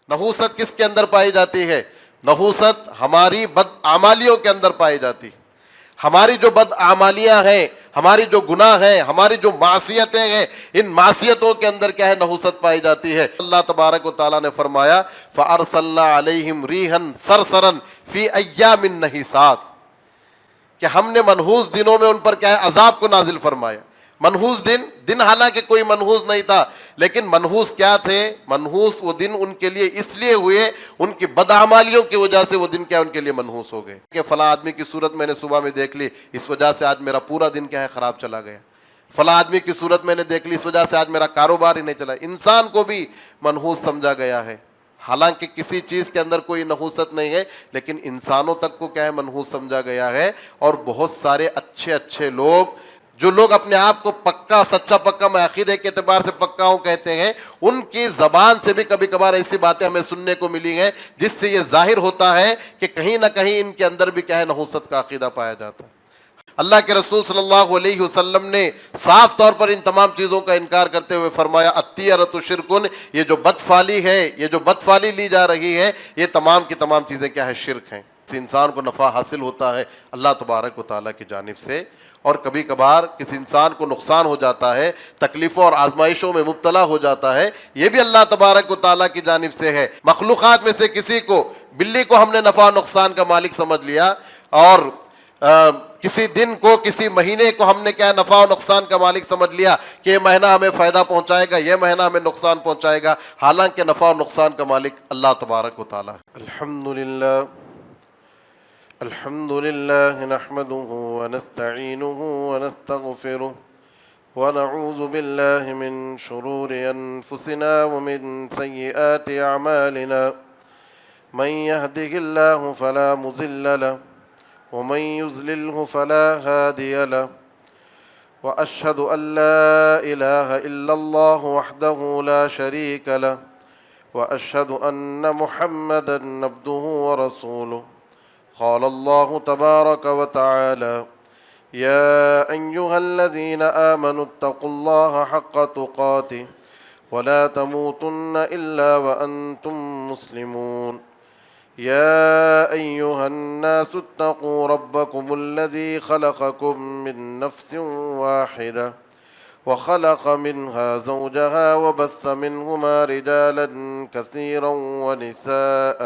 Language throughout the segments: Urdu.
نحوست کس کے اندر پائی جاتی ہے؟ نحوست ہماری بدعمالیوں کے اندر پائی جاتی ہے۔ ہماری جو بدعمالیاں ہیں، ہماری جو گناہ ہیں، ہماری جو معصیتیں ہیں، ان معصیتوں کے اندر کیا ہے؟ نحوست پائی جاتی ہے۔ اللہ تبارک و تعالیٰ نے فرمایا فَأَرْسَلْنَا عَلَيْهِمْ رِيحًا صَرْصَرًا فِي أَيَّامٍ نَحِسَاتٍ، کہ ہم نے منحوس دنوں میں ان پر کیا ہے؟ عذاب کو نازل فرمایا۔ منحوس دن حالانکہ کوئی منحوس نہیں تھا، لیکن منحوس کیا تھے؟ منحوس وہ دن ان کے لیے اس لیے ہوئے، ان کی بدعمالیوں کی وجہ سے وہ دن کیا ان کے لیے منحوس ہو گئے کہ فلاں آدمی کی صورت میں نے صبح میں دیکھ لی، اس وجہ سے آج میرا پورا دن کیا ہے؟ خراب چلا گیا۔ فلاں آدمی کی صورت میں نے دیکھ لی، اس وجہ سے آج میرا کاروبار ہی نہیں چلا۔ انسان کو بھی منحوس سمجھا گیا ہے، حالانکہ کسی چیز کے اندر کوئی نحوست نہیں ہے، لیکن انسانوں تک کو کیا ہے؟ منحوس سمجھا گیا ہے۔ اور بہت سارے اچھے لوگ، جو لوگ اپنے آپ کو پکا سچا پکا، میں عقیدے کے اعتبار سے پکا ہوں کہتے ہیں، ان کی زبان سے بھی کبھی کبھار ایسی باتیں ہمیں سننے کو ملی ہیں جس سے یہ ظاہر ہوتا ہے کہ کہیں نہ کہیں ان کے اندر بھی کیا ہے؟ نحوست کا عقیدہ پایا جاتا ہے۔ اللہ کے رسول صلی اللہ علیہ وسلم نے صاف طور پر ان تمام چیزوں کا انکار کرتے ہوئے فرمایا الطیرۃ شرکن، یہ جو بدفالی ہے، یہ جو بدفالی لی جا رہی ہے، یہ تمام کی تمام چیزیں کیا ہے؟ شرک ہیں۔ اس انسان کو نفع حاصل ہوتا ہے اللہ تبارک و تعالیٰ کی جانب سے، اور کبھی کبھار کسی انسان کو نقصان ہو جاتا ہے، تکلیفوں اور آزمائشوں میں مبتلا ہو جاتا ہے، یہ بھی اللہ تبارک و تعالیٰ کی جانب سے ہے۔ مخلوقات میں سے کسی کو، بلی کو ہم نے نفع و نقصان کا مالک سمجھ لیا، اور کسی دن کو، کسی مہینے کو ہم نے کیا نفع و نقصان کا مالک سمجھ لیا کہ یہ مہینہ ہمیں فائدہ پہنچائے گا، یہ مہینہ ہمیں نقصان پہنچائے گا، حالانکہ نفع و نقصان کا مالک اللہ تبارک و تعالیٰ ہے۔ الحمد للہ نحمده ونستعینه ونستغفره ونعوذ باللہ من شرور انفسنا ومن سیئات اعمالنا، من يهده الله فلا مضل له ومن يضلله فلا هادي له، وأشهد أن لا إله إلا الله وحده لا شريك له، وأشهد أن محمدا عبده ورسوله۔ قال الله تبارك وتعالى يا أيها الذين آمنوا اتقوا الله حق تقاته ولا تموتن إلا وأنتم مسلمون۔ يا أيها الناس اتقوا ربكم الذي خلقكم من نفس واحدة وخلق منها زوجها وبث منهما رجالا كثيرا ونساء،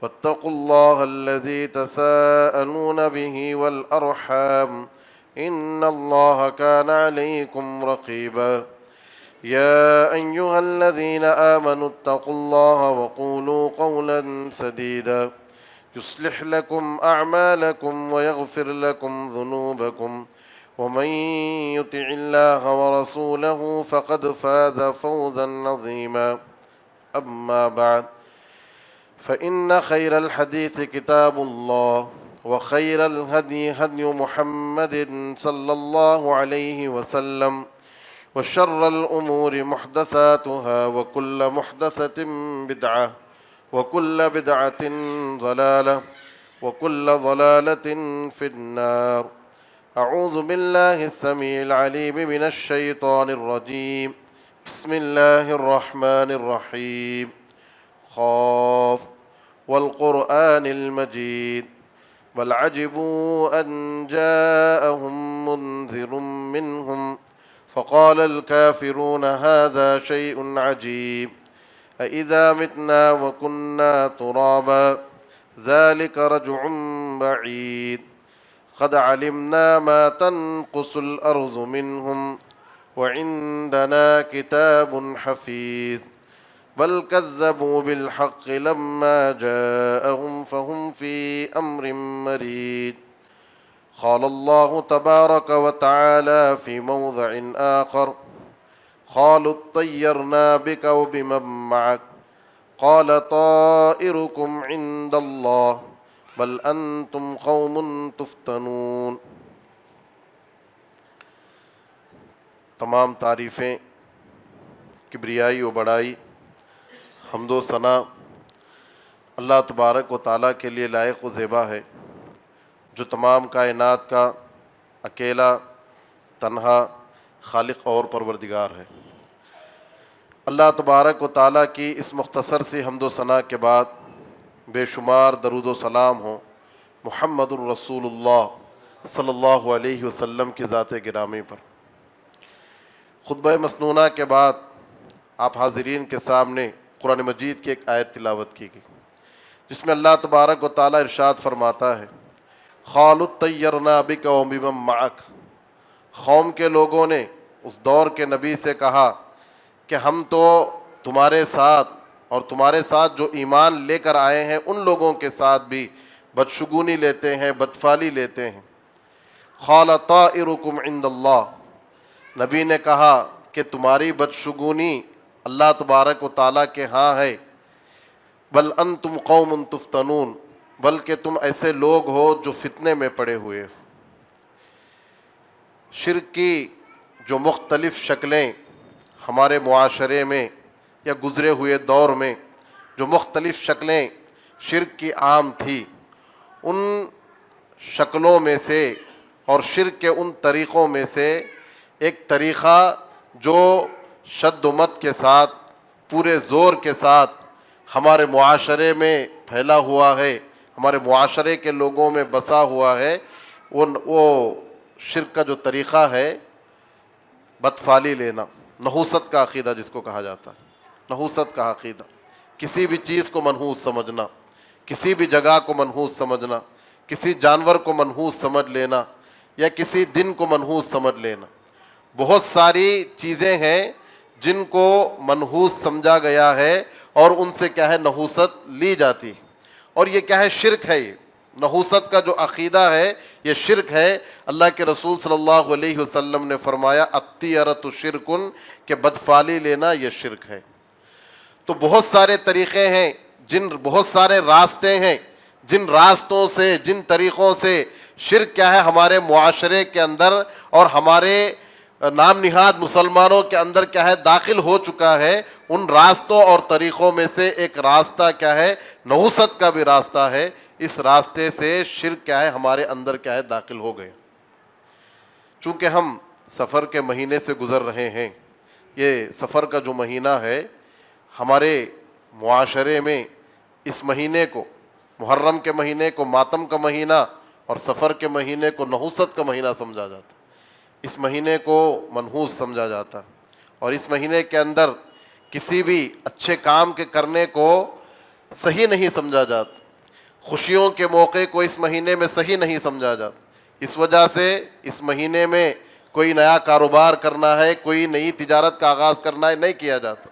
واتقوا الله الذي تساءلون به والأرحام إن الله كان عليكم رقيبا۔ يا أيها الذين آمنوا اتقوا الله وقولوا قولا سديدا يصلح لكم أعمالكم ويغفر لكم ذنوبكم، ومن يطع الله ورسوله فقد فاز فوزا عظيما۔ أما بعد، فإن خير الحديث كتاب الله، وخير الهدي هدي محمد صلى الله عليه وسلم، وشر الأمور محدثاتها، وكل محدثة بدعة، وكل بدعة ضلالة، وكل ضلالة في النار۔ أعوذ بالله السميع العليم من الشيطان الرجيم، بسم الله الرحمن الرحيم، قاف والقرآن المجيد، بل عجبوا أن جاءهم منذر منهم فقال الكافرون هذا شيء عجيب، أإذا متنا وكنا ترابا ذلك رجع بعيد، قد علمنا ما تنقص الأرض منهم وعندنا كتاب حفيظ، بل كذبوا بالحق لما جاءهم فهم في أمر مريد۔ قال الله تبارك وتعالى في موضع آخر قالوا اطيرنا بك وبمن معك قال طائركم عند الله بل أنتم قوم تفتنون۔ تمام تعریفیں، کبریائی و بڑائی، حمد و ثنا اللہ تبارک و تعالیٰ کے لیے لائق و زیبا ہے، جو تمام کائنات کا اکیلا تنہا خالق اور پروردگار ہے۔ اللہ تبارک و تعالیٰ کی اس مختصر سی حمد و ثنا کے بعد بے شمار درود و سلام ہوں محمد الرسول اللہ صلی اللہ علیہ وسلم کی ذات گرامی پر۔ خطبہ مسنونہ کے بعد آپ حاضرین کے سامنے قرآن مجید کی ایک آیت تلاوت کی گئی، جس میں اللہ تبارک و تعالیٰ ارشاد فرماتا ہے قالوا اطیرنا بک وبمن معک۔ قوم کے لوگوں نے اس دور کے نبی سے کہا کہ ہم تو تمہارے ساتھ اور تمہارے ساتھ جو ایمان لے کر آئے ہیں ان لوگوں کے ساتھ بھی بدشگونی لیتے ہیں، بدفعلی لیتے ہیں۔ قال طائرکم عند اللہ، نبی نے کہا کہ تمہاری بدشگونی اللہ تبارک و تعالیٰ کے ہاں ہے، بل انتم قوم تفتنون، بلکہ تم ایسے لوگ ہو جو فتنے میں پڑے ہوئے۔ شرک کی جو مختلف شکلیں ہمارے معاشرے میں یا گزرے ہوئے دور میں جو مختلف شکلیں شرک کی عام تھی، ان شکلوں میں سے اور شرک کے ان طریقوں میں سے ایک طریقہ جو شد و مت کے ساتھ پورے زور کے ساتھ ہمارے معاشرے میں پھیلا ہوا ہے، ہمارے معاشرے کے لوگوں میں بسا ہوا ہے، وہ شرک کا جو طریقہ ہے بدفعلی لینا، نحوست کا عقیدہ جس کو کہا جاتا ہے، نحوست کا عقیدہ، کسی بھی چیز کو منحوس سمجھنا، کسی بھی جگہ کو منحوس سمجھنا، کسی جانور کو منحوس سمجھ لینا یا کسی دن کو منحوس سمجھ لینا۔ بہت ساری چیزیں ہیں جن کو منحوس سمجھا گیا ہے اور ان سے کیا ہے نحوست لی جاتی، اور یہ کیا ہے شرک ہے۔ یہ نحوست کا جو عقیدہ ہے یہ شرک ہے۔ اللہ کے رسول صلی اللہ علیہ وسلم نے فرمایا الطیرۃ شرکن، کہ بدفعلی لینا یہ شرک ہے۔ تو بہت سارے طریقے ہیں، بہت سارے راستے ہیں، جن راستوں سے، جن طریقوں سے شرک کیا ہے ہمارے معاشرے کے اندر اور ہمارے نام نہاد مسلمانوں کے اندر کیا ہے داخل ہو چکا ہے۔ ان راستوں اور طریقوں میں سے ایک راستہ کیا ہے نحوست کا بھی راستہ ہے۔ اس راستے سے شرک کیا ہے ہمارے اندر کیا ہے داخل ہو گئے۔ چونکہ ہم سفر کے مہینے سے گزر رہے ہیں، یہ سفر کا جو مہینہ ہے ہمارے معاشرے میں اس مہینے کو، محرم کے مہینے کو ماتم کا مہینہ اور سفر کے مہینے کو نحوست کا مہینہ سمجھا جاتا ہے۔ اس مہینے کو منحوس سمجھا جاتا ہے، اور اس مہینے کے اندر کسی بھی اچھے کام کے کرنے کو صحیح نہیں سمجھا جاتا، خوشیوں کے موقع کو اس مہینے میں صحیح نہیں سمجھا جاتا۔ اس وجہ سے اس مہینے میں کوئی نیا کاروبار کرنا ہے، کوئی نئی تجارت کا آغاز کرنا ہے، نہیں کیا جاتا۔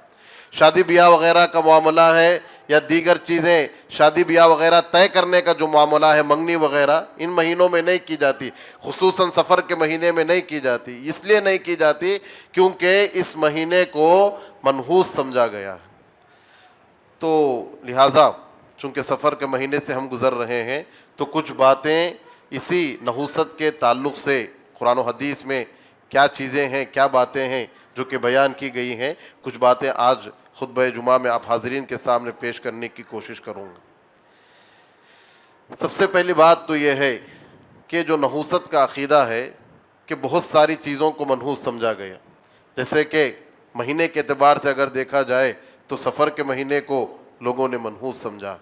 شادی بیاہ وغیرہ کا معاملہ ہے یا دیگر چیزیں، شادی بیاہ وغیرہ طے کرنے کا جو معاملہ ہے، منگنی وغیرہ، ان مہینوں میں نہیں کی جاتی، خصوصاً سفر کے مہینے میں نہیں کی جاتی۔ اس لیے نہیں کی جاتی کیونکہ اس مہینے کو منحوس سمجھا گیا ہے۔ تو لہٰذا چونکہ سفر کے مہینے سے ہم گزر رہے ہیں تو کچھ باتیں اسی نحوست کے تعلق سے قرآن و حدیث میں کیا چیزیں ہیں، کیا باتیں ہیں جو کہ بیان کی گئی ہیں، کچھ باتیں آج خطبہ جمعہ میں آپ حاضرین کے سامنے پیش کرنے کی کوشش کروں گا۔ سب سے پہلی بات تو یہ ہے کہ جو نحوست کا عقیدہ ہے کہ بہت ساری چیزوں کو منحوس سمجھا گیا، جیسے کہ مہینے کے اعتبار سے اگر دیکھا جائے تو سفر کے مہینے کو لوگوں نے منحوس سمجھا۔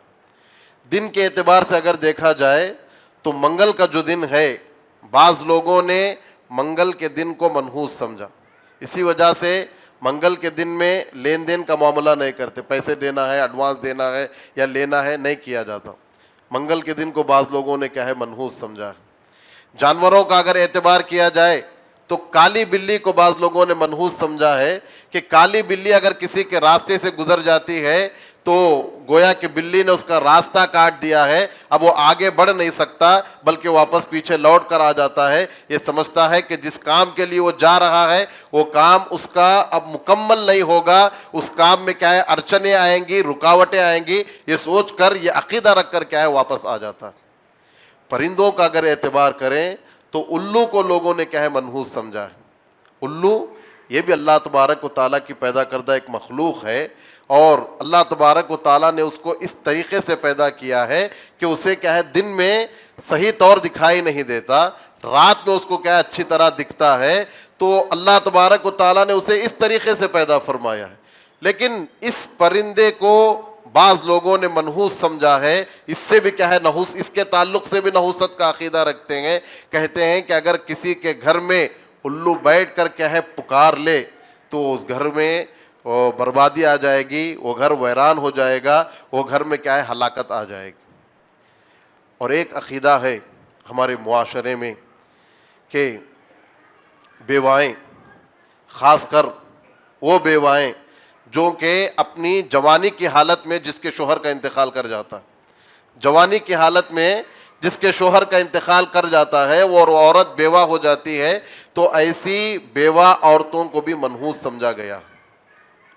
دن کے اعتبار سے اگر دیکھا جائے تو منگل کا جو دن ہے بعض لوگوں نے منگل کے دن کو منحوس سمجھا، اسی وجہ سے منگل کے دن میں لین دین کا معاملہ نہیں کرتے، پیسے دینا ہے، ایڈوانس دینا ہے یا لینا ہے نہیں کیا جاتا۔ منگل کے دن کو بعض لوگوں نے کیا ہے منحوس سمجھا ہے۔ جانوروں کا اگر اعتبار کیا جائے تو کالی بلی کو بعض لوگوں نے منحوس سمجھا ہے کہ کالی بلی اگر کسی کے راستے سے گزر جاتی ہے تو گویا کہ بلی نے اس کا راستہ کاٹ دیا ہے، اب وہ آگے بڑھ نہیں سکتا بلکہ واپس پیچھے لوٹ کر آ جاتا ہے۔ یہ سمجھتا ہے کہ جس کام کے لیے وہ جا رہا ہے وہ کام اس کا اب مکمل نہیں ہوگا، اس کام میں کیا ہے اڑچنیں آئیں گی، رکاوٹیں آئیں گی، یہ سوچ کر، یہ عقیدہ رکھ کر کیا ہے واپس آ جاتا ہے۔ پرندوں کا اگر اعتبار کریں تو الو کو لوگوں نے کیا ہے منحوس سمجھا ہے۔ الو یہ بھی اللہ تبارک و تعالیٰ کی پیدا کردہ ایک مخلوق ہے، اور اللہ تبارک و تعالیٰ نے اس کو اس طریقے سے پیدا کیا ہے کہ اسے کیا ہے دن میں صحیح طور دکھائی نہیں دیتا، رات میں اس کو کیا ہے اچھی طرح دکھتا ہے۔ تو اللہ تبارک و تعالیٰ نے اسے اس طریقے سے پیدا فرمایا ہے۔ لیکن اس پرندے کو بعض لوگوں نے منحوس سمجھا ہے، اس سے بھی کیا ہے نحوس، اس کے تعلق سے بھی نحوست کا عقیدہ رکھتے ہیں، کہتے ہیں کہ اگر کسی کے گھر میں الو بیٹھ کر کیا ہے پکار لے تو اس گھر میں بربادی آ جائے گی، وہ گھر ویران ہو جائے گا، وہ گھر میں کیا ہے ہلاکت آ جائے گی۔ اور ایک عقیدہ ہے ہمارے معاشرے میں کہ بیوائیں، خاص کر وہ بیوائیں جو کہ اپنی جوانی کی حالت میں جس کے شوہر کا انتقال کر جاتا ہے، جوانی کی حالت میں جس کے شوہر کا انتقال کر جاتا ہے وہ عورت بیوہ ہو جاتی ہے، تو ایسی بیوہ عورتوں کو بھی منحوس سمجھا گیا،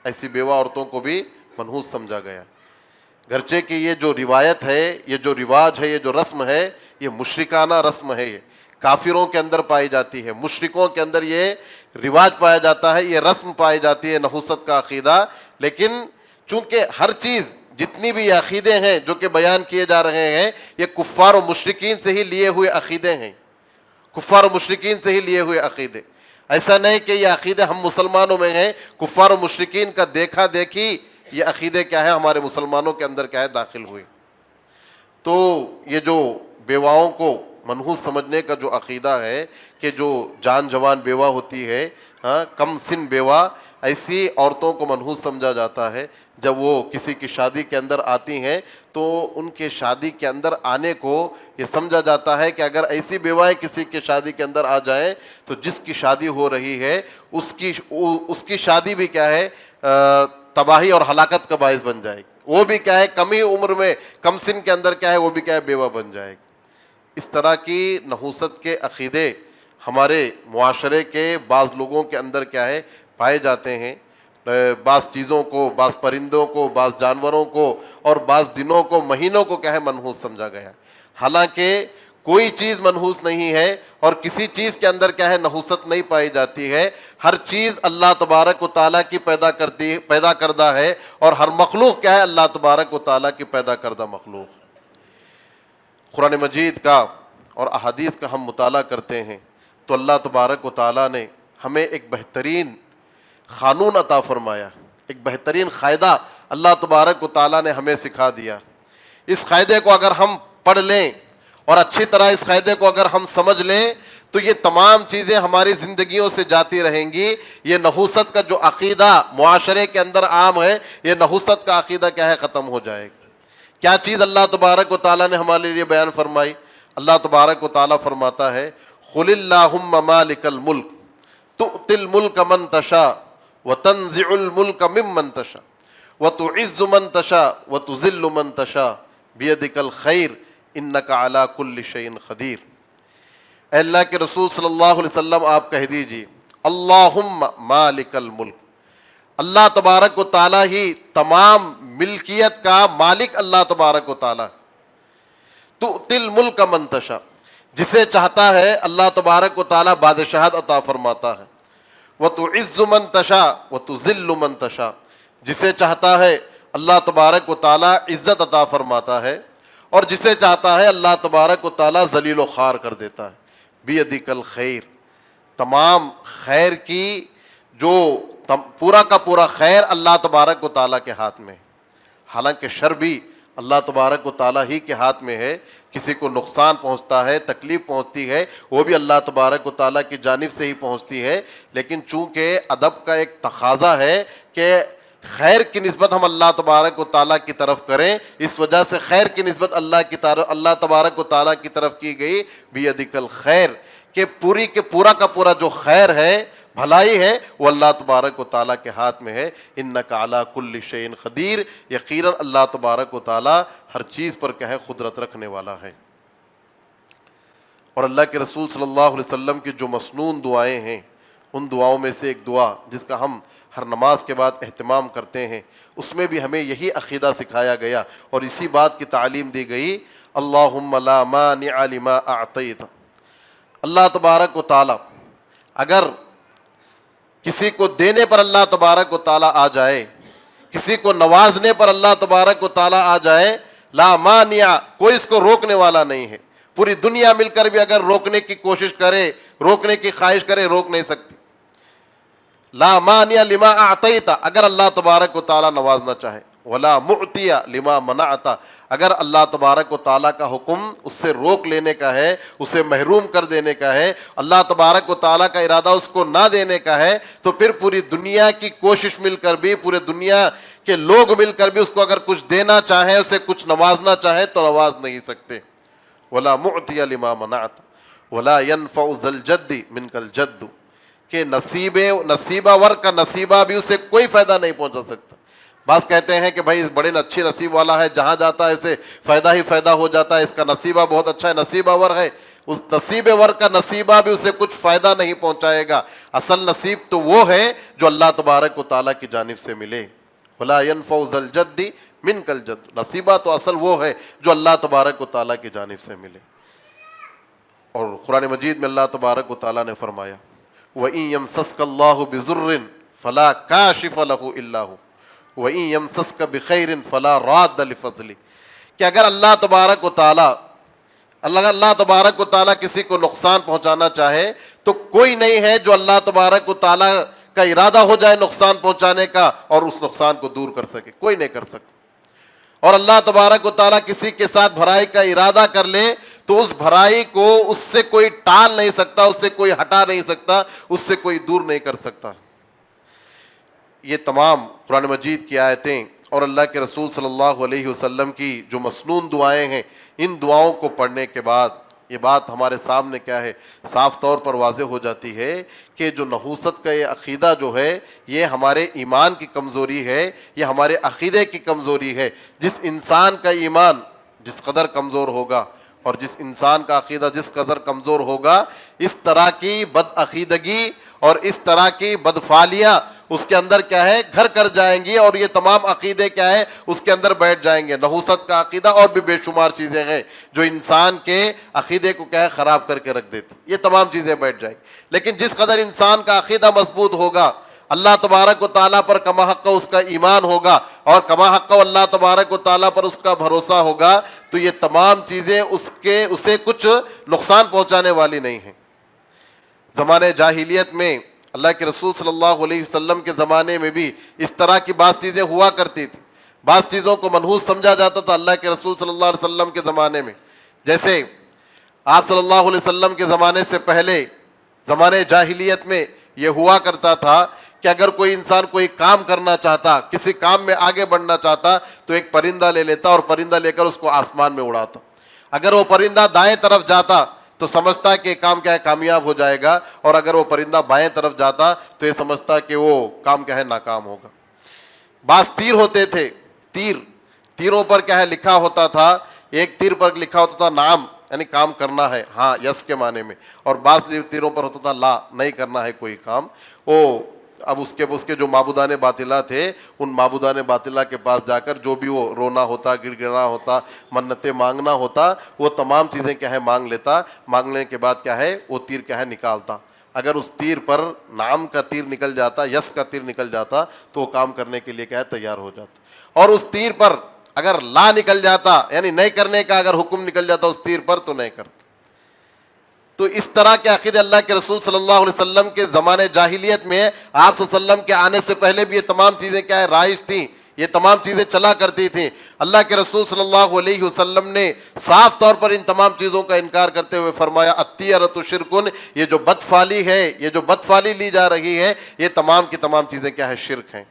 ایسی بیوہ عورتوں کو بھی منحوس سمجھا گیا۔ گرچہ کہ یہ جو روایت ہے، یہ جو رواج ہے، یہ جو رسم ہے، یہ مشرکانہ رسم ہے، یہ کافروں کے اندر پائی جاتی ہے، مشرکوں کے اندر یہ رواج پایا جاتا ہے، یہ رسم پائی جاتی ہے نحوست کا عقیدہ۔ لیکن چونکہ ہر چیز، جتنی بھی عقیدے ہیں جو کہ بیان کیے جا رہے ہیں، یہ کفار و مشرکین سے ہی لیے ہوئے عقیدے ہیں، کفار و مشرکین سے ہی لیے ہوئے عقیدے۔ ایسا نہیں کہ یہ عقیدے ہم مسلمانوں میں ہیں، کفار و مشرکین کا دیکھا دیکھی یہ عقیدے کیا ہے ہمارے مسلمانوں کے اندر کیا ہے داخل ہوئے۔ تو یہ جو بیواؤں کو منحوس سمجھنے کا جو عقیدہ ہے کہ جو جان جوان بیوہ ہوتی ہے، کم سن بیوہ، ایسی عورتوں کو منحوس سمجھا جاتا ہے۔ جب وہ کسی کی شادی کے اندر آتی ہیں تو ان کے شادی کے اندر آنے کو یہ سمجھا جاتا ہے کہ اگر ایسی بیوائیں کسی کے شادی کے اندر آ جائیں تو جس کی شادی ہو رہی ہے اس کی شادی بھی کیا ہے تباہی اور ہلاکت کا باعث بن جائے گی، وہ بھی کیا ہے کم ہی عمر میں، کم سن کے اندر کیا ہے وہ بھی کیا ہے بیوہ بن جائے گی۔ اس طرح کی نحوست کے عقیدے ہمارے معاشرے کے بعض لوگوں کے اندر کیا ہے پائے جاتے ہیں۔ بعض چیزوں کو، بعض پرندوں کو، بعض جانوروں کو اور بعض دنوں کو، مہینوں کو کیا ہے منحوس سمجھا گیا ہے، حالانکہ کوئی چیز منحوس نہیں ہے اور کسی چیز کے اندر کیا ہے نحوست نہیں پائی جاتی ہے۔ ہر چیز اللہ تبارک و تعالیٰ کی پیدا کردہ ہے، اور ہر مخلوق کیا ہے اللہ تبارک و تعالیٰ کی پیدا کردہ مخلوق۔ قرآن مجید کا اور احادیث کا ہم مطالعہ کرتے ہیں تو اللہ تبارک و تعالیٰ نے ہمیں ایک بہترین قانون عطا فرمایا، ایک بہترین قاعدہ اللہ تبارک و تعالیٰ نے ہمیں سکھا دیا۔ اس قاعدے کو اگر ہم پڑھ لیں اور اچھی طرح اس قاعدے کو اگر ہم سمجھ لیں تو یہ تمام چیزیں ہماری زندگیوں سے جاتی رہیں گی۔ یہ نحوست کا جو عقیدہ معاشرے کے اندر عام ہے، یہ نحوست کا عقیدہ کیا ہے ختم ہو جائے گا۔ کیا چیز اللہ تبارک و تعالیٰ نے ہمارے لیے بیان فرمائی؟ اللہ تبارک و تعالیٰ فرماتا ہے قُلِ اللَّهُمَّ مَالِكَ الْمُلْكِ تُؤْتِي الْمُلْكَ مَنْ تَشَاءُ وَتَنزِعُ الْمُلْكَ مِمَّنْ تَشَاءُ وَتُعِزُّ مَنْ تَشَاءُ وَتُذِلُّ مَنْ تَشَاءُ بِيَدِكَ الْخَيْرُ إِنَّكَ عَلَى كُلِّ شَيْءٍ قَدِيرٌ۔ اے اللہ کے رسول صلی اللہ علیہ وسلم آپ کہہ دیجئے اللہم مالک الملک، اللہ تبارک و تعالیٰ ہی تمام ملکیت کا مالک اللہ تبارک و تعالیٰ۔ تؤتی الملک من تشاء، جسے چاہتا ہے اللہ تبارک و تعالیٰ بادشاہت عطا فرماتا ہے۔ وتعز من تشاء وتذل من تشاء، جسے چاہتا ہے اللہ تبارک و تعالیٰ عزت عطا فرماتا ہے، اور جسے چاہتا ہے اللہ تبارک و تعالیٰ ذلیل و خوار کر دیتا ہے۔ بیدک الخیر، تمام خیر کی جو پورا کا پورا خیر اللہ تبارک و تعالیٰ کے ہاتھ میں ہے، حالانکہ شر بھی اللہ تبارک و تعالیٰ ہی کے ہاتھ میں ہے۔ کسی کو نقصان پہنچتا ہے، تکلیف پہنچتی ہے، وہ بھی اللہ تبارک و تعالیٰ کی جانب سے ہی پہنچتی ہے، لیکن چونکہ ادب کا ایک تقاضا ہے کہ خیر کی نسبت ہم اللہ تبارک و تعالیٰ کی طرف کریں، اس وجہ سے خیر کی نسبت اللہ تبارک و تعالیٰ کی طرف کی گئی بیدک الخیر، کہ پوری کے پورا کا پورا جو خیر ہے، بھلائی ہے، وہ اللہ تبارک و تعالیٰ کے ہاتھ میں ہے۔ انک علی کل شیء قدیر، یقیناً اللہ تبارک و تعالیٰ ہر چیز پر کیا ہے قدرت رکھنے والا ہے۔ اور اللہ کے رسول صلی اللہ علیہ وسلم کی جو مسنون دعائیں ہیں، ان دعاؤں میں سے ایک دعا جس کا ہم ہر نماز کے بعد اہتمام کرتے ہیں، اس میں بھی ہمیں یہی عقیدہ سکھایا گیا اور اسی بات کی تعلیم دی گئی، اللہم لا مانع لما اعطیت۔ اللہ تبارک و تعالیٰ اگر کسی کو دینے پر اللہ تبارک و تعالیٰ آ جائے، کسی کو نوازنے پر اللہ تبارک و تعالیٰ آ جائے، لا مانع، کوئی اس کو روکنے والا نہیں ہے۔ پوری دنیا مل کر بھی اگر روکنے کی کوشش کرے، روکنے کی خواہش کرے، روک نہیں سکتی۔ لا مانع لما اعطیت، اگر اللہ تبارک و تعالیٰ نوازنا چاہے، ولا معطی لما منعت، اگر اللہ تبارک و تعالیٰ کا حکم اس سے روک لینے کا ہے، اسے محروم کر دینے کا ہے، اللہ تبارک و تعالیٰ کا ارادہ اس کو نہ دینے کا ہے، تو پھر پوری دنیا کی کوشش مل کر بھی، پورے دنیا کے لوگ مل کر بھی اس کو اگر کچھ دینا چاہیں، اسے کچھ نوازنا چاہیں تو نواز نہیں سکتے۔ ولا معطی لما منعت ولا ينفع ذا الجد منک الجد، کہ نصیبہ ور کا نصیبہ بھی اسے کوئی فائدہ نہیں پہنچا سکتا۔ بعض کہتے ہیں کہ بھائی اس بڑے اچھی نصیب والا ہے، جہاں جاتا ہے اسے فائدہ ہی فائدہ ہو جاتا ہے، اس کا نصیبہ بہت اچھا ہے، نصیبہ ور ہے۔ اس نصیبہ ور کا نصیبہ بھی اسے کچھ فائدہ نہیں پہنچائے گا۔ اصل نصیب تو وہ ہے جو اللہ تبارک و تعالیٰ کی جانب سے ملے۔ ولا ينفع ذا الجد منک الجد، نصیبہ تو اصل وہ ہے جو اللہ تبارک و تعالیٰ کی جانب سے ملے۔ اور قرآن مجید میں اللہ تبارک و تعالیٰ نے فرمایا وَإِن يَمْسَسْكَ اللَّهُ بِضُرٍّ فَلَا كَاشِفَ لَهُ إِلَّا هُوَ وَإِن يَمْسَسْكَ بِخَيْرٍ فَلَا رَادَّ لِفَضْلِهِ، کہ اگر اللہ تبارک و تعالیٰ کسی کو نقصان پہنچانا چاہے تو کوئی نہیں ہے جو اللہ تبارک و تعالیٰ کا ارادہ ہو جائے نقصان پہنچانے کا اور اس نقصان کو دور کر سکے، کوئی نہیں کر سکتا۔ اور اللہ تبارک و تعالیٰ کسی کے ساتھ بھلائی کا ارادہ کر لے تو اس بھلائی کو اس سے کوئی ٹال نہیں سکتا، اس سے کوئی ہٹا نہیں سکتا، اس سے کوئی دور نہیں کر سکتا۔ یہ تمام قرآن مجید کی آیتیں اور اللہ کے رسول صلی اللہ علیہ وسلم کی جو مسنون دعائیں ہیں، ان دعاؤں کو پڑھنے کے بعد یہ بات ہمارے سامنے کیا ہے، صاف طور پر واضح ہو جاتی ہے کہ جو نحوست کا یہ عقیدہ جو ہے یہ ہمارے ایمان کی کمزوری ہے، یہ ہمارے عقیدے کی کمزوری ہے۔ جس انسان کا ایمان جس قدر کمزور ہوگا اور جس انسان کا عقیدہ جس قدر کمزور ہوگا، اس طرح کی بد عقیدگی اور اس طرح کی بدفعالیاں اس کے اندر کیا ہے گھر کر جائیں گی، اور یہ تمام عقیدے کیا ہے اس کے اندر بیٹھ جائیں گے۔ نحوست کا عقیدہ اور بھی بے شمار چیزیں ہیں جو انسان کے عقیدے کو کیا ہے خراب کر کے رکھ دیتی، یہ تمام چیزیں بیٹھ جائیں گی۔ لیکن جس قدر انسان کا عقیدہ مضبوط ہوگا، اللہ تبارک و تعالیٰ پر کما حق اس کا ایمان ہوگا اور کما حق اللہ تبارک و تعالیٰ پر اس کا بھروسہ ہوگا، تو یہ تمام چیزیں اسے کچھ نقصان پہنچانے والی نہیں ہیں۔ زمانے جاہلیت میں اللہ کے رسول صلی اللہ علیہ وسلم کے زمانے میں بھی اس طرح کی بعض چیزیں ہوا کرتی تھی، بعض چیزوں کو منحوس سمجھا جاتا تھا اللہ کے رسول صلی اللہ علیہ وسلم کے زمانے میں۔ جیسے آپ صلی اللہ علیہ وسلم کے زمانے سے پہلے زمانے جاہلیت میں یہ ہوا کرتا تھا کہ اگر کوئی انسان کوئی کام کرنا چاہتا، کسی کام میں آگے بڑھنا چاہتا تو ایک پرندہ لے لیتا اور پرندہ لے کر اس کو آسمان میں اڑاتا۔ اگر وہ پرندہ دائیں طرف جاتا تو سمجھتا کہ کام کیا ہے کامیاب ہو جائے گا، اور اگر وہ پرندہ بائیں طرف جاتا تو یہ سمجھتا کہ وہ کام کیا ہے ناکام ہوگا۔ بعض تیر ہوتے تھے، تیروں پر کیا ہے لکھا ہوتا تھا، ایک تیر پر لکھا ہوتا تھا نعم یعنی کام کرنا ہے، ہاں یس کے معنی میں، اور بعض تیروں پر ہوتا تھا لا نہیں کرنا ہے کوئی کام۔ اب اس کے جو معبودان باطلہ تھے، ان معبودان باطلہ کے پاس جا کر جو بھی وہ رونا ہوتا، گڑ گڑانا ہوتا، منتیں مانگنا ہوتا، وہ تمام چیزیں کیا ہے مانگ لیتا۔ مانگنے کے بعد کیا ہے وہ تیر کیا ہے نکالتا۔ اگر اس تیر پر نام کا تیر نکل جاتا، یس کا تیر نکل جاتا تو وہ کام کرنے کے لیے کیا ہے تیار ہو جاتا، اور اس تیر پر اگر لا نکل جاتا یعنی نہیں کرنے کا اگر حکم نکل جاتا اس تیر پر تو نہیں کرتا۔ تو اس طرح کے عقیدے اللہ کے رسول صلی اللہ علیہ وسلم کے زمانے جاہلیت میں، آپ صلی اللہ علیہ وسلم کے آنے سے پہلے بھی یہ تمام چیزیں کیا ہے رائج تھیں، یہ تمام چیزیں چلا کرتی تھیں۔ اللہ کے رسول صلی اللہ علیہ وسلم نے صاف طور پر ان تمام چیزوں کا انکار کرتے ہوئے فرمایا الطیرۃ شرکن، یہ جو بدفعلی ہے، یہ جو بدفعلی لی جا رہی ہے، یہ تمام کی تمام چیزیں کیا ہے شرک ہیں۔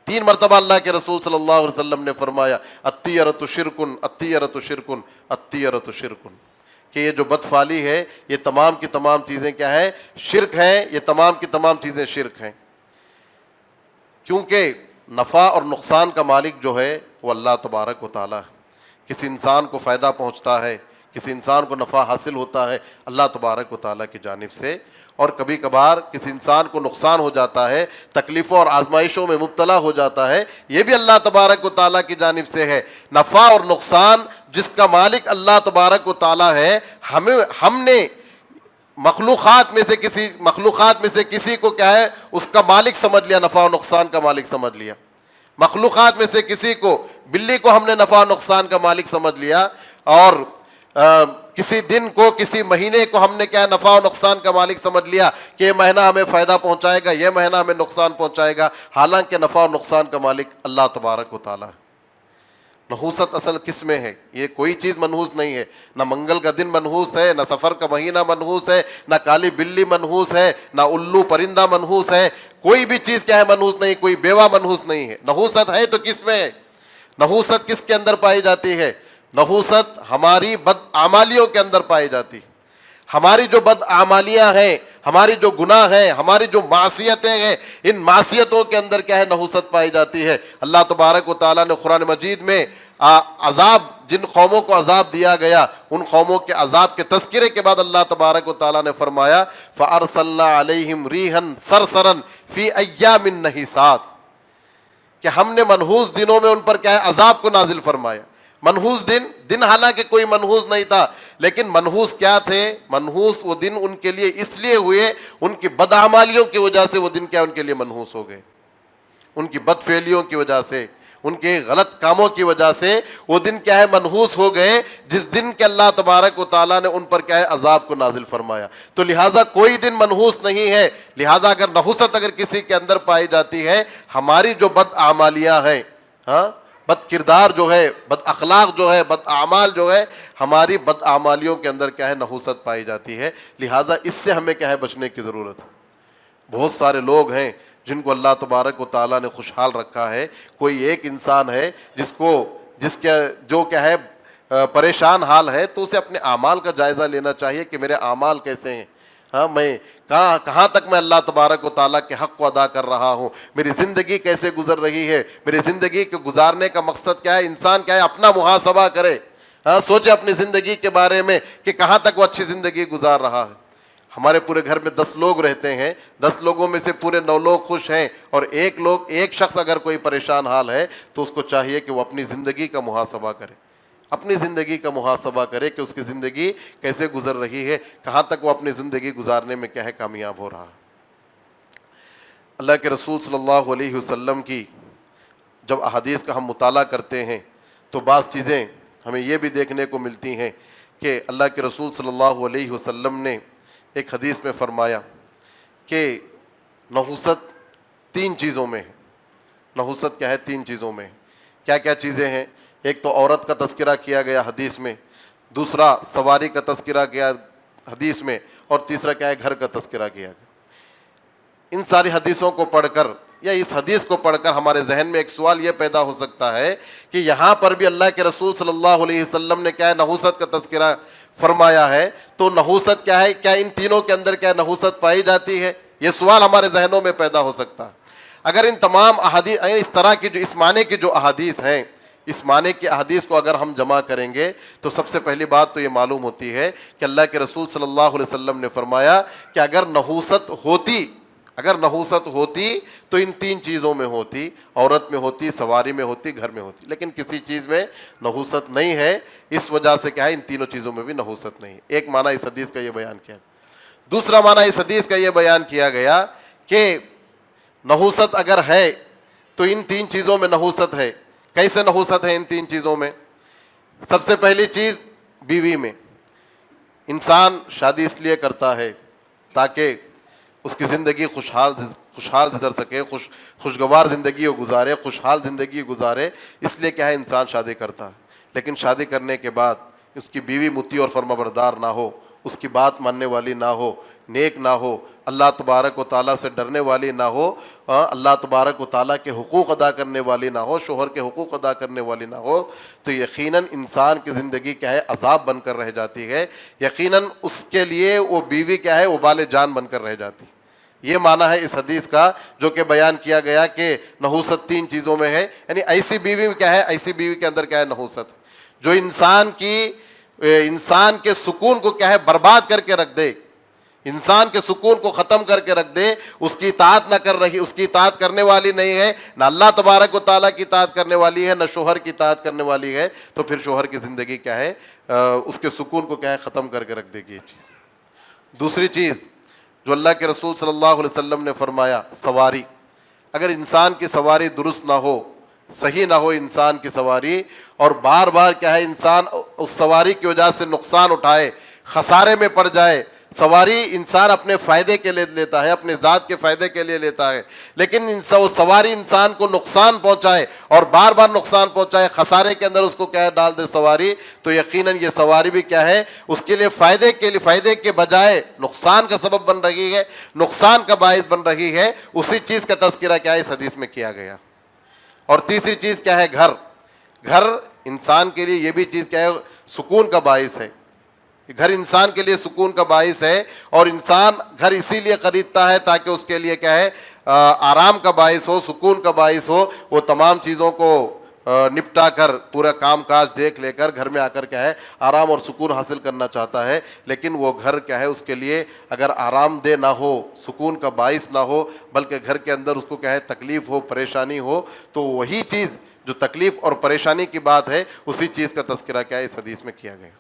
3 مرتبہ اللہ کے رسول صلی اللہ علیہ وسلم نے فرمایا الطیرۃ شرکن، الطیرۃ شرکن، الطیرۃ شرکن، کہ یہ جو بدفعلی ہے یہ تمام کی تمام چیزیں کیا ہے شرک ہیں، یہ تمام کی تمام چیزیں شرک ہیں۔ کیونکہ نفع اور نقصان کا مالک جو ہے وہ اللہ تبارک و تعالیٰ ہے۔ کسی انسان کو فائدہ پہنچتا ہے، کسی انسان کو نفع حاصل ہوتا ہے اللہ تبارک و تعالیٰ کی جانب سے، اور کبھی کبھار کسی انسان کو نقصان ہو جاتا ہے، تکلیفوں اور آزمائشوں میں مبتلا ہو جاتا ہے، یہ بھی اللہ تبارک و تعالیٰ کی جانب سے ہے۔ نفع اور نقصان جس کا مالک اللہ تبارک و تعالیٰ ہے، ہم نے مخلوقات میں سے کسی کو کیا ہے اس کا مالک سمجھ لیا، نفع و نقصان کا مالک سمجھ لیا۔ مخلوقات میں سے کسی کو، بلی کو ہم نے نفع و نقصان کا مالک سمجھ لیا، اور کسی دن کو کسی مہینے کو ہم نے کیا ہے نفع و نقصان کا مالک سمجھ لیا کہ یہ مہینہ ہمیں فائدہ پہنچائے گا، یہ مہینہ ہمیں نقصان پہنچائے گا، حالانکہ نفع و نقصان کا مالک اللہ تبارک و تعالیٰ ہے۔ نحوست اصل کس میں ہے؟ یہ کوئی چیز منحوس نہیں ہے، نہ منگل کا دن منحوس ہے، نہ سفر کا مہینہ منحوس ہے، نہ کالی بلی منحوس ہے، نہ الو پرندہ منحوس ہے، کوئی بھی چیز کیا ہے منحوس نہیں، کوئی بیوہ منحوس نہیں ہے۔ نحوست ہے تو کس میں ہے؟ نحوست کس کے اندر پائی جاتی ہے؟ نحوست ہماری بدعمالیوں کے اندر پائی جاتی ہے۔ ہماری جو بدعمالیاں ہیں، ہماری جو گناہ ہیں، ہماری جو معصیتیں ہیں، ان معصیتوں کے اندر کیا ہے نحوست پائی جاتی ہے۔ اللہ تبارک و تعالیٰ نے قرآن مجید میں عذاب، جن قوموں کو عذاب دیا گیا ان قوموں کے عذاب کے تذکرے کے بعد اللہ تبارک و تعالیٰ نے فرمایا فَأَرْسَلْنَا عَلَيْهِمْ رِيحًا صَرْصَرًا فِي أَيَّامٍ نَحِسَاتٍ، کہ ہم نے منحوس دنوں میں ان پر کیا ہے عذاب کو نازل فرمایا۔ منحوس دن حالانکہ کوئی منحوس نہیں تھا، لیکن منحوس کیا تھے؟ منحوس وہ دن ان کے لیے اس لیے ہوئے، ان کی بدعمالیوں کی وجہ سے وہ دن کیا ان کے لیے منحوس ہو گئے، ان کی بدفعلیوں کی وجہ سے، ان کے غلط کاموں کی وجہ سے وہ دن کیا ہے منحوس ہو گئے، جس دن کے اللہ تبارک و تعالیٰ نے ان پر کیا ہے عذاب کو نازل فرمایا۔ تو لہٰذا کوئی دن منحوس نہیں ہے۔ لہٰذا اگر نحوست اگر کسی کے اندر پائی جاتی ہے، ہماری جو بدعمالیاں ہیں، بد کردار جو ہے، بد اخلاق جو ہے، بد اعمال جو ہے، ہماری بد اعمالیوں کے اندر کیا ہے نحوست پائی جاتی ہے۔ لہٰذا اس سے ہمیں کیا ہے بچنے کی ضرورت ہے۔ بہت سارے لوگ ہیں جن کو اللہ تبارک و تعالیٰ نے خوشحال رکھا ہے۔ کوئی ایک انسان ہے جس کے جو کیا ہے پریشان حال ہے، تو اسے اپنے اعمال کا جائزہ لینا چاہیے کہ میرے اعمال کیسے ہیں، میں کہاں تک میں اللہ تبارک و تعالیٰ کے حق کو ادا کر رہا ہوں، میری زندگی کیسے گزر رہی ہے، میری زندگی کے گزارنے کا مقصد کیا ہے۔ انسان کیا ہے اپنا محاسبہ کرے، سوچے اپنی زندگی کے بارے میں کہ کہاں تک وہ اچھی زندگی گزار رہا ہے۔ ہمارے پورے گھر میں 10 لوگ رہتے ہیں، 10 لوگوں میں سے پورے 9 لوگ خوش ہیں، اور ایک شخص اگر کوئی پریشان حال ہے تو اس کو چاہیے کہ وہ اپنی زندگی کا محاسبہ کرے، اپنی زندگی کا محاسبہ کرے کہ اس کی زندگی کیسے گزر رہی ہے، کہاں تک وہ اپنی زندگی گزارنے میں کیا ہے کامیاب ہو رہا ہے۔ اللہ کے رسول صلی اللہ علیہ وسلم کی جب احادیث کا ہم مطالعہ کرتے ہیں تو بعض چیزیں ہمیں یہ بھی دیکھنے کو ملتی ہیں کہ اللہ کے رسول صلی اللہ علیہ وسلم نے ایک حدیث میں فرمایا کہ نحوست 3 چیزوں میں ہے۔ نحوست کیا ہے؟ 3 چیزوں میں ہے۔ کیا کیا چیزیں ہیں؟ ایک تو عورت کا تذکرہ کیا گیا حدیث میں، دوسرا سواری کا تذکرہ کیا حدیث میں، اور تیسرا کیا ہے گھر کا تذکرہ کیا گیا۔ ان ساری حدیثوں کو پڑھ کر یا اس حدیث کو پڑھ کر ہمارے ذہن میں ایک سوال یہ پیدا ہو سکتا ہے کہ یہاں پر بھی اللہ کے رسول صلی اللہ علیہ وسلم نے کیا ہے نحوست کا تذکرہ فرمایا ہے، تو نحوست کیا ہے؟ کیا ان تینوں کے اندر کیا نحوست پائی جاتی ہے؟ یہ سوال ہمارے ذہنوں میں پیدا ہو سکتا ہے۔ اگر ان تمام احادیث، اس طرح کی جو اس معنی کی جو احادیث ہیں، اس معنی کی احادیث کو اگر ہم جمع کریں گے تو سب سے پہلی بات تو یہ معلوم ہوتی ہے کہ اللہ کے رسول صلی اللہ علیہ وسلم نے فرمایا کہ اگر نحوست ہوتی تو ان 3 چیزوں میں ہوتی، عورت میں ہوتی، سواری میں ہوتی، گھر میں ہوتی، لیکن کسی چیز میں نحوست نہیں ہے، اس وجہ سے کیا ہے ان تینوں چیزوں میں بھی نحوست نہیں ہے۔ ایک معنی اس حدیث کا یہ بیان کیا۔ دوسرا معنی اس حدیث کا یہ بیان کیا گیا کہ نحوست اگر ہے تو ان 3 چیزوں میں نحوست ہے۔ کیسے نحوست ہے ان 3 چیزوں میں؟ سب سے پہلی چیز بیوی میں۔ انسان شادی اس لیے کرتا ہے تاکہ اس کی زندگی خوشحال گزر سکے، خوشگوار زندگی گزارے، خوشحال زندگی گزارے، اس لیے کیا ہے انسان شادی کرتا ہے۔ لیکن شادی کرنے کے بعد اس کی بیوی مطیع اور فرمانبردار نہ ہو، اس کی بات ماننے والی نہ ہو، نیک نہ ہو، اللہ تبارک و تعالیٰ سے ڈرنے والی نہ ہو، اللہ تبارک و تعالیٰ کے حقوق ادا کرنے والی نہ ہو، شوہر کے حقوق ادا کرنے والی نہ ہو، تو یقیناً انسان کی زندگی کیا ہے عذاب بن کر رہ جاتی ہے۔ یقیناً اس کے لیے وہ بیوی کیا ہے وبال جان بن کر رہ جاتی۔ یہ معنی ہے اس حدیث کا جو کہ بیان کیا گیا کہ نحوست 3 چیزوں میں ہے، یعنی ایسی بیوی کیا ہے، ایسی بیوی کے اندر کیا ہے نحوست، جو انسان کے سکون کو کیا ہے برباد کر کے رکھ دے، انسان کے سکون کو ختم کر کے رکھ دے، اس کی اطاعت نہ کر رہی، اس کی اطاعت کرنے والی نہیں ہے، نہ اللہ تبارک و تعالیٰ کی اطاعت کرنے والی ہے، نہ شوہر کی اطاعت کرنے والی ہے، تو پھر شوہر کی زندگی کیا ہے اس کے سکون کو کیا ہے ختم کر کے رکھ دے گی یہ چیز۔ دوسری چیز جو اللہ کے رسول صلی اللہ علیہ وسلم نے فرمایا، سواری۔ اگر انسان کی سواری درست نہ ہو، صحیح نہ ہو انسان کی سواری، اور بار بار کیا ہے انسان اس سواری کی وجہ سے نقصان اٹھائے، خسارے میں پڑ جائے۔ سواری انسان اپنے فائدے کے لیے لیتا ہے، اپنے ذات کے فائدے کے لیے لیتا ہے، لیکن وہ سواری انسان کو نقصان پہنچائے اور بار بار نقصان پہنچائے، خسارے کے اندر اس کو کیا ہے ڈال دے سواری، تو یقیناً یہ سواری بھی کیا ہے اس کے لیے فائدے کے بجائے نقصان کا سبب بن رہی ہے، نقصان کا باعث بن رہی ہے۔ اسی چیز کا تذکرہ کیا ہے اس حدیث میں کیا گیا۔ اور تیسری چیز کیا ہے؟ گھر انسان کے لیے یہ بھی چیز کیا ہے سکون کا باعث ہے۔ گھر انسان کے لیے سکون کا باعث ہے، اور انسان گھر اسی لیے خریدتا ہے تاکہ اس کے لیے کیا ہے آرام کا باعث ہو، سکون کا باعث ہو، وہ تمام چیزوں کو نپٹا کر پورا کام کاج دیکھ لے کر گھر میں آ کر کیا ہے آرام اور سکون حاصل کرنا چاہتا ہے۔ لیکن وہ گھر کیا ہے اس کے لیے اگر آرام دہ نہ ہو، سکون کا باعث نہ ہو، بلکہ گھر کے اندر اس کو کیا ہے تکلیف ہو، پریشانی ہو، تو وہی چیز جو تکلیف اور پریشانی کی بات ہے اسی چیز کا تذکرہ کیا ہے اس حدیث میں کیا گیا۔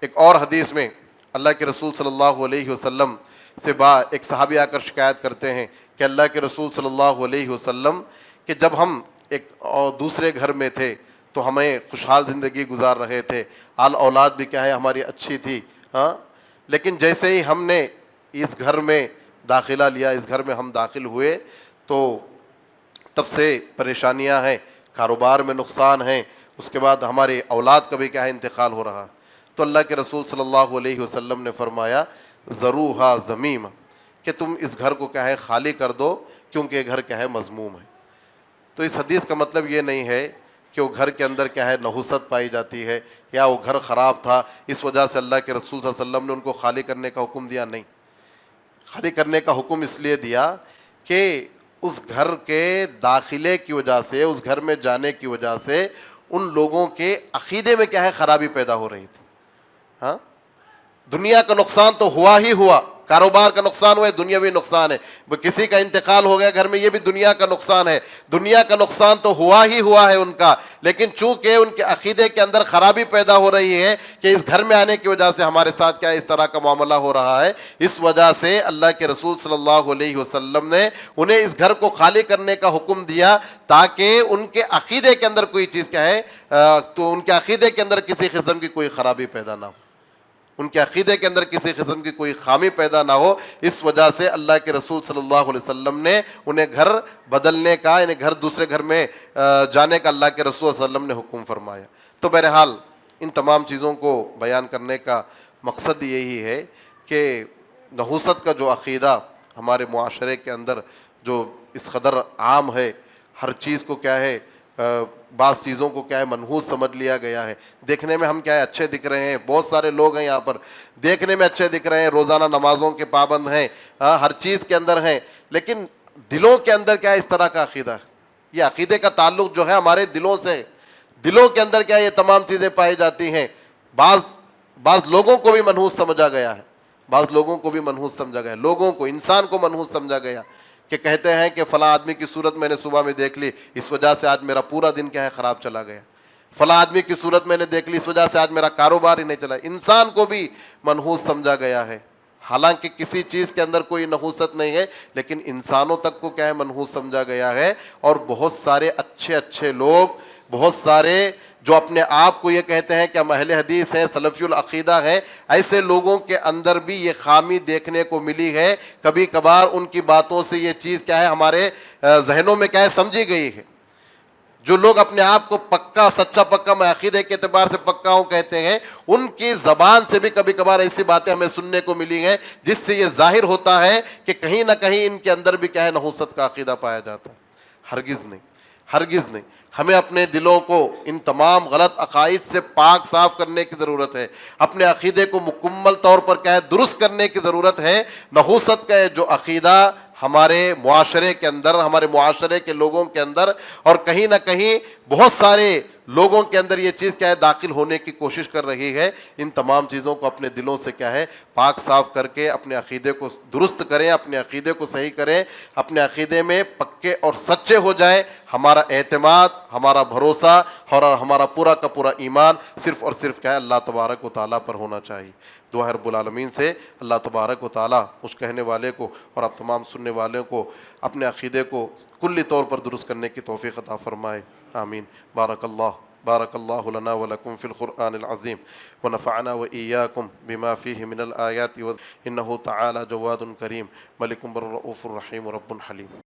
ایک اور حدیث میں اللہ کے رسول صلی اللہ علیہ وسلم سے ایک صحابی آ کر شکایت کرتے ہیں کہ اللہ کے رسول صلی اللہ علیہ وسلم کہ جب ہم ایک اور دوسرے گھر میں تھے تو ہمیں خوشحال زندگی گزار رہے تھے، آل اولاد بھی کیا ہے ہماری اچھی تھی، ہاں، لیکن جیسے ہی ہم نے اس گھر میں داخلہ لیا، اس گھر میں ہم داخل ہوئے، تو تب سے پریشانیاں ہیں، کاروبار میں نقصان ہیں، اس کے بعد ہماری اولاد کا بھی کیا ہے انتقال ہو رہا۔ تو اللہ کے رسول صلی اللہ علیہ وسلم نے فرمایا ذروہا ذمیم، کہ تم اس گھر کو کیا ہے خالی کر دو، کیونکہ یہ گھر کیا ہے مذموم ہے۔ تو اس حدیث کا مطلب یہ نہیں ہے کہ وہ گھر کے اندر کیا ہے نحوست پائی جاتی ہے، یا وہ گھر خراب تھا اس وجہ سے اللہ کے رسول صلی اللہ علیہ وسلم نے ان کو خالی کرنے کا حکم دیا، نہیں، خالی کرنے کا حکم اس لیے دیا کہ اس گھر کے داخلے کی وجہ سے، اس گھر میں جانے کی وجہ سے ان لوگوں کے عقیدے میں کیا ہے خرابی پیدا ہو رہی تھی۔ ہاں، دنیا کا نقصان تو ہوا ہی ہوا، کاروبار کا نقصان ہوا ہے، دنیاوی نقصان ہے، کسی کا انتقال ہو گیا گھر میں، یہ بھی دنیا کا نقصان ہے، دنیا کا نقصان تو ہوا ہی ہوا ہے ان کا، لیکن چونکہ ان کے عقیدے کے اندر خرابی پیدا ہو رہی ہے کہ اس گھر میں آنے کی وجہ سے ہمارے ساتھ کیا اس طرح کا معاملہ ہو رہا ہے، اس وجہ سے اللہ کے رسول صلی اللہ علیہ وسلم نے انہیں اس گھر کو خالی کرنے کا حکم دیا، تاکہ ان کے عقیدے کے اندر کوئی چیز کیا ہے تو ان کے عقیدے کے اندر کسی قسم کی کوئی خرابی پیدا نہ ہو، ان کے عقیدے کے اندر کسی قسم کی کوئی خامی پیدا نہ ہو۔ اس وجہ سے اللہ کے رسول صلی اللہ علیہ وسلم نے انہیں گھر بدلنے کا، یعنی گھر دوسرے گھر میں جانے کا اللہ کے رسول صلی اللہ علیہ وسلم نے حکم فرمایا۔ تو بہرحال ان تمام چیزوں کو بیان کرنے کا مقصد یہی ہے کہ نحوست کا جو عقیدہ ہمارے معاشرے کے اندر جو اس قدر عام ہے، ہر چیز کو کیا ہے بعض چیزوں کو کیا ہے منحوس سمجھ لیا گیا ہے۔ دیکھنے میں ہم کیا ہے اچھے دکھ رہے ہیں، بہت سارے لوگ ہیں یہاں پر دیکھنے میں اچھے دکھ رہے ہیں، روزانہ نمازوں کے پابند ہیں، ہر چیز کے اندر ہیں، لیکن دلوں کے اندر کیا ہے اس طرح کا عقیدہ ہے۔ یہ عقیدے کا تعلق جو ہے ہمارے دلوں سے، دلوں کے اندر کیا یہ تمام چیزیں پائی جاتی ہیں۔ بعض لوگوں کو بھی منحوس سمجھا گیا ہے، بعض لوگوں کو بھی منحوس سمجھا گیا، لوگوں کو، انسان کو منحوس سمجھا گیا، کہ کہتے ہیں کہ فلاں آدمی کی صورت میں نے صبح میں دیکھ لی، اس وجہ سے آج میرا پورا دن کیا ہے خراب چلا گیا، فلاں آدمی کی صورت میں نے دیکھ لی، اس وجہ سے آج میرا کاروبار ہی نہیں چلا۔ انسان کو بھی منحوس سمجھا گیا ہے، حالانکہ کسی چیز کے اندر کوئی نحوست نہیں ہے، لیکن انسانوں تک کو کیا ہے منحوس سمجھا گیا ہے۔ اور بہت سارے اچھے لوگ، بہت سارے جو اپنے آپ کو یہ کہتے ہیں کہ ہم اہل حدیث ہیں، سلفی العقیدہ ہیں، ایسے لوگوں کے اندر بھی یہ خامی دیکھنے کو ملی ہے۔ کبھی کبھار ان کی باتوں سے یہ چیز کیا ہے ہمارے ذہنوں میں کیا ہے سمجھی گئی ہے۔ جو لوگ اپنے آپ کو پکا، سچا پکا، میں عقیدے کے اعتبار سے پکا ہوں کہتے ہیں، ان کی زبان سے بھی کبھی کبھار ایسی باتیں ہمیں سننے کو ملی ہیں جس سے یہ ظاہر ہوتا ہے کہ کہیں نہ کہیں ان کے اندر بھی کیا ہے نحوست کا عقیدہ پایا جاتا ہے۔ ہرگز نہیں، ہرگز نہیں۔ ہمیں اپنے دلوں کو ان تمام غلط عقائد سے پاک صاف کرنے کی ضرورت ہے، اپنے عقیدے کو مکمل طور پر کیا ہے درست کرنے کی ضرورت ہے۔ نحوست کا جو عقیدہ ہمارے معاشرے کے اندر، ہمارے معاشرے کے لوگوں کے اندر، اور کہیں نہ کہیں بہت سارے لوگوں کے اندر یہ چیز کیا ہے داخل ہونے کی کوشش کر رہی ہے۔ ان تمام چیزوں کو اپنے دلوں سے کیا ہے پاک صاف کر کے اپنے عقیدے کو درست کریں، اپنے عقیدے کو صحیح کریں، اپنے عقیدے میں پکے اور سچے ہو جائیں، ہمارا اعتماد، ہمارا بھروسہ اور ہمارا پورا کا پورا ایمان صرف اور صرف کیا ہے؟ اللہ تبارک و تعالیٰ پر ہونا چاہیے۔ دعا ہے رب العالمین سے اللہ تبارک و تعالیٰ اس کہنے والے کو اور آپ تمام سننے والوں کو اپنے عقیدے کو کلی طور پر درست کرنے کی توفیق عطا فرمائے، آمین۔ بارک اللہ لنا ولکم فی القرآن العظیم ونفعنا وإیاکم بما فیہ من الآیات انہ تعالی جواد کریم ملک بر رؤوف رحیم رب حلیم۔